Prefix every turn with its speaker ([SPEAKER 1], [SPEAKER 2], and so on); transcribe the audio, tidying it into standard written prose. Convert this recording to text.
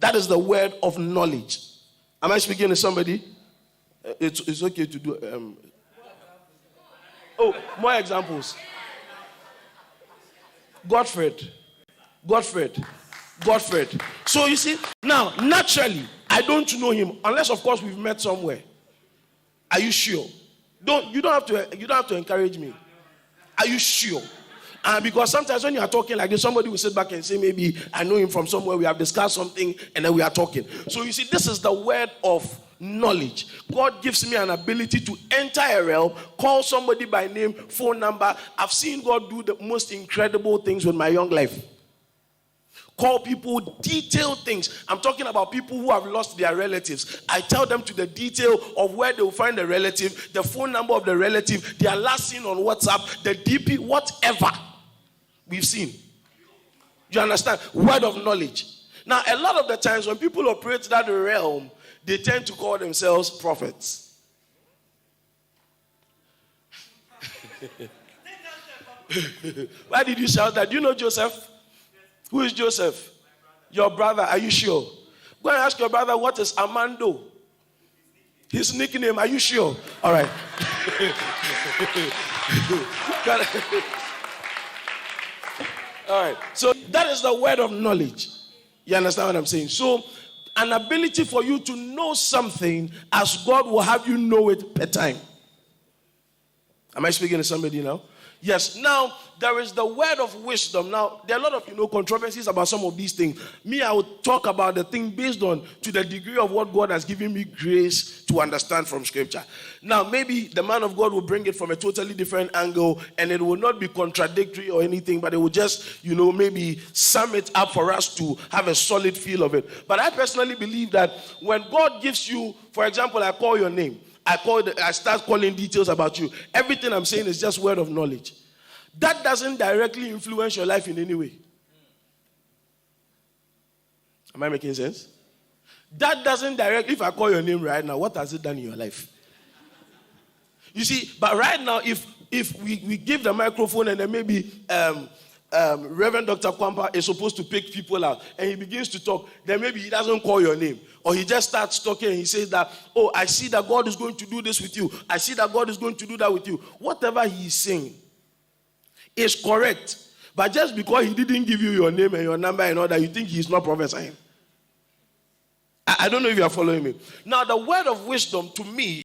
[SPEAKER 1] That is the word of knowledge. Am I speaking to somebody? It's okay to do. More examples. Godfred. So you see, now naturally, I don't know him unless, of course, we've met somewhere. Are you sure? You don't have to encourage me. Are you sure? Because sometimes when you are talking like this, somebody will sit back and say, maybe I know him from somewhere, we have discussed something, and then we are talking. So you see, this is the word of knowledge. God gives me an ability to enter a realm, call somebody by name, phone number. I've seen God do the most incredible things with my young life. Call people, detailed things. I'm talking about people who have lost their relatives. I tell them to the detail of where they will find the relative, the phone number of the relative, their last seen on WhatsApp, the DP, whatever we've seen. You understand? Word of knowledge. Now, a lot of the times when people operate that realm, they tend to call themselves prophets. Why did you shout that? Do you know Joseph? Who is Joseph? Your brother. Are you sure? Go and ask your brother, what is Amando? His nickname. Are you sure? All right. All right. So that is the word of knowledge. You understand what I'm saying? So an ability for you to know something as God will have you know it per time. Am I speaking to somebody now? Yes. Now, there is the word of wisdom. Now, there are a lot of, controversies about some of these things. Me, I will talk about the thing based on to the degree of what God has given me grace to understand from Scripture. Now, maybe the man of God will bring it from a totally different angle, and it will not be contradictory or anything, but it will just, maybe sum it up for us to have a solid feel of it. But I personally believe that when God gives you, for example, I call your name, I start calling details about you. Everything I'm saying is just word of knowledge. That doesn't directly influence your life in any way. Am I making sense? That doesn't directly, if I call your name right now, what has it done in your life? You see, but right now, if we give the microphone and then maybe Reverend Dr. Kwampa is supposed to pick people out and he begins to talk, then maybe he doesn't call your name. Or he just starts talking and he says that, I see that God is going to do this with you. I see that God is going to do that with you. Whatever he is saying is correct. But just because he didn't give you your name and your number and all that, you think he's not prophesying. I don't know if you are following me. Now, the word of wisdom to me